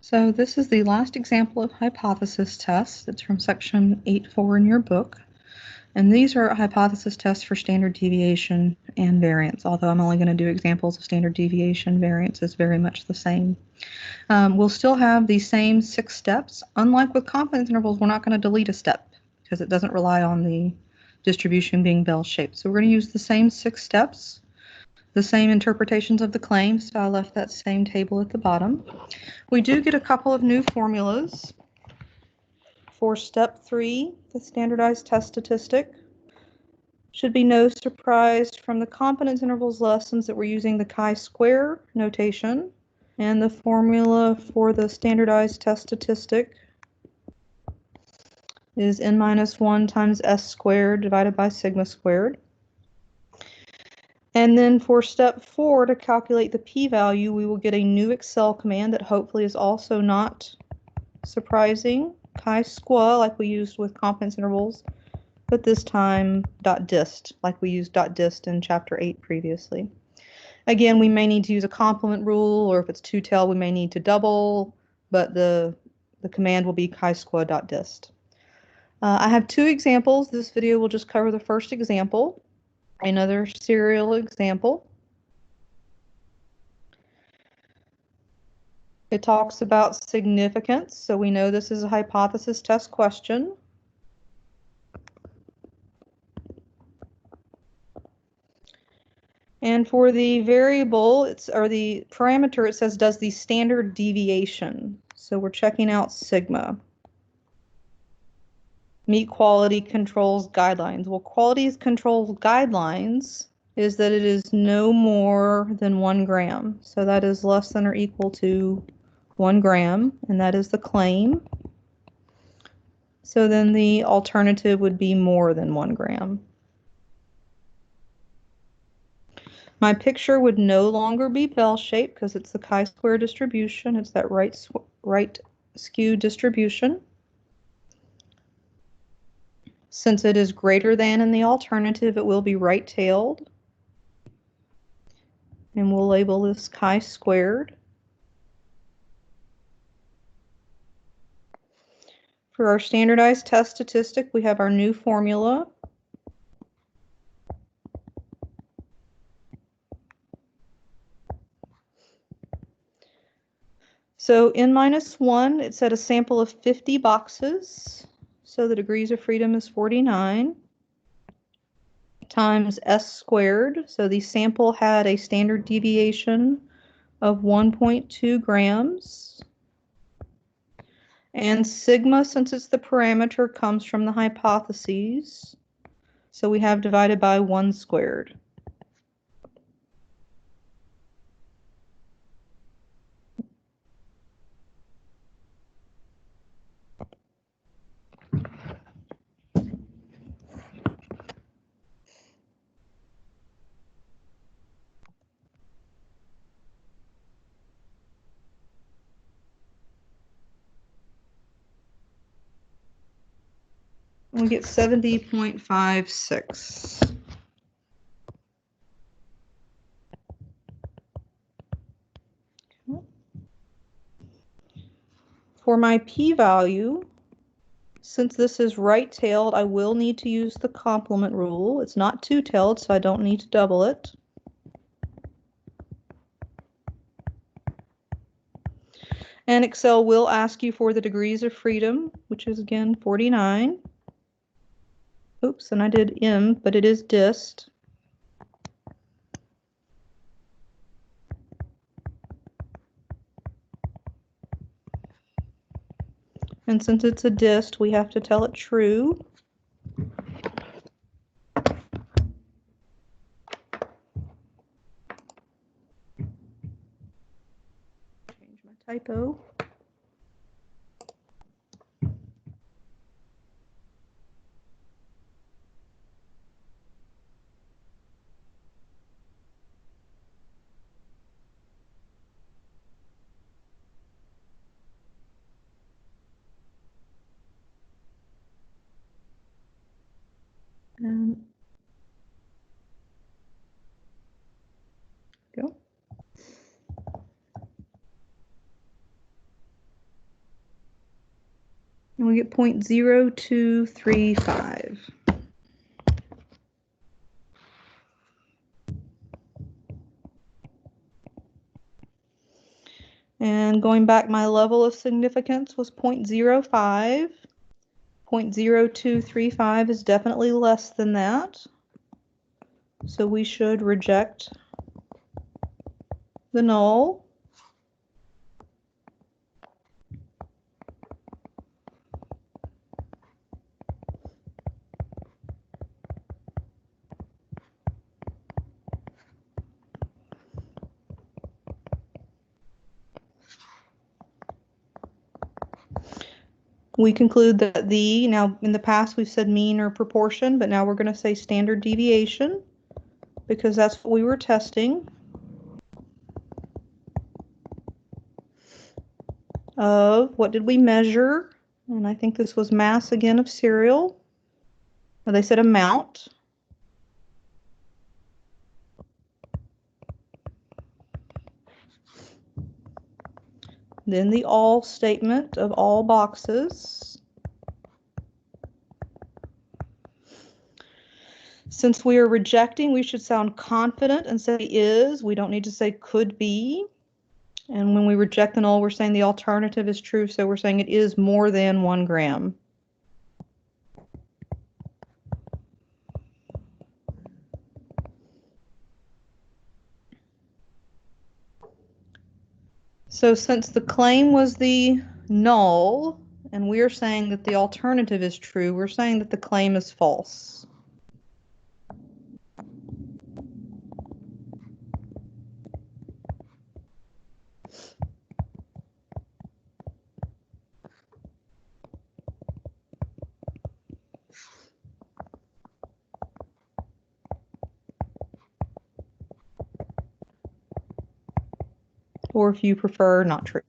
So this is the last example of hypothesis tests. It's from section 8.4 in your book. And these are hypothesis tests for standard deviation and variance, although I'm only going to do examples of standard deviation. Variance is very much the same. We'll still have the same 6 steps. Unlike with confidence intervals, we're not going to delete a step because it doesn't rely on the distribution being bell-shaped. So we're going to use the same 6 steps, the same interpretations of the claims. So I left that same table at the bottom. We do get a couple of new formulas. For step 3, the standardized test statistic, should be no surprise from the confidence intervals lessons that we're using the chi-square notation, and the formula for the standardized test statistic is n-1 times s squared divided by sigma squared. And then for step 4, to calculate the p-value, we will get a new Excel command that hopefully is also not surprising. Chi-squa, like we used with confidence intervals, but this time .dist, like we used .dist in chapter 8 previously. Again, we may need to use a complement rule, or if it's two-tailed, we may need to double, but the command will be chi-squa.dist. I have 2 examples. This video will just cover the first example, another serial example. It talks about significance, so we know this is a hypothesis test question. And for the variable, or the parameter, it says does the standard deviation. So we're checking out sigma. Meet quality controls guidelines. Well, quality controls guidelines is that it is no more than 1 gram. So that is less than or equal to 1 gram, and that is the claim. So then the alternative would be more than 1 gram. My picture would no longer be bell-shaped because it's the chi-square distribution. It's that right skew distribution. Since it is greater than in the alternative, it will be right-tailed. And we'll label this chi-squared. For our standardized test statistic, we have our new formula. So n-1, it said a sample of 50 boxes. So the degrees of freedom is 49 times s squared. So the sample had a standard deviation of 1.2 grams. And sigma, since it's the parameter, comes from the hypotheses. So we have divided by 1 squared. We get 70.56. For my p-value, since this is right-tailed, I will need to use the complement rule. It's not two-tailed, so I don't need to double it. And Excel will ask you for the degrees of freedom, which is again 49. Oops, and I did M, but it is dist. And since it's a dist, we have to tell it true. Change my typo. And go. and we get 0.0235. And going back, my level of significance was 0.05. 0.0235 is definitely less than that. So we should reject the null. We conclude that now in the past we've said mean or proportion, but now we're going to say standard deviation because that's what we were testing. Of what did we measure? And I think this was mass again of cereal. Or they said amount. Then the all statement of all boxes. Since we are rejecting, we should sound confident and say is. We don't need to say could be. And when we reject the null, we're saying the alternative is true, so we're saying it is more than 1 gram. So since the claim was the null, and we're saying that the alternative is true, we're saying that the claim is false. Or if you prefer, not true.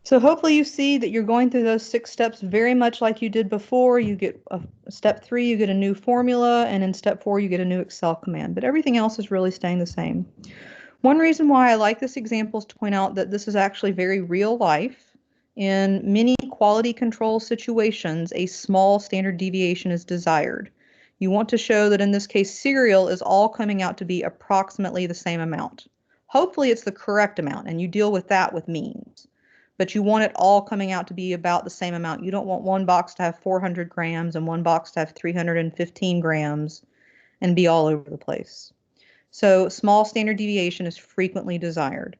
So hopefully you see that you're going through those 6 steps very much like you did before. You get step 3, you get a new formula, and in step 4, you get a new Excel command. But everything else is really staying the same. One reason why I like this example is to point out that this is actually very real life. In many quality control situations, a small standard deviation is desired. You want to show that in this case, cereal is all coming out to be approximately the same amount. Hopefully it's the correct amount, and you deal with that with means. But you want it all coming out to be about the same amount. You don't want one box to have 400 grams and one box to have 315 grams and be all over the place. So small standard deviation is frequently desired.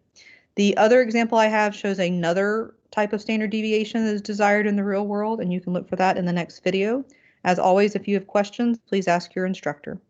The other example I have shows another type of standard deviation that is desired in the real world, and you can look for that in the next video. As always, if you have questions, please ask your instructor.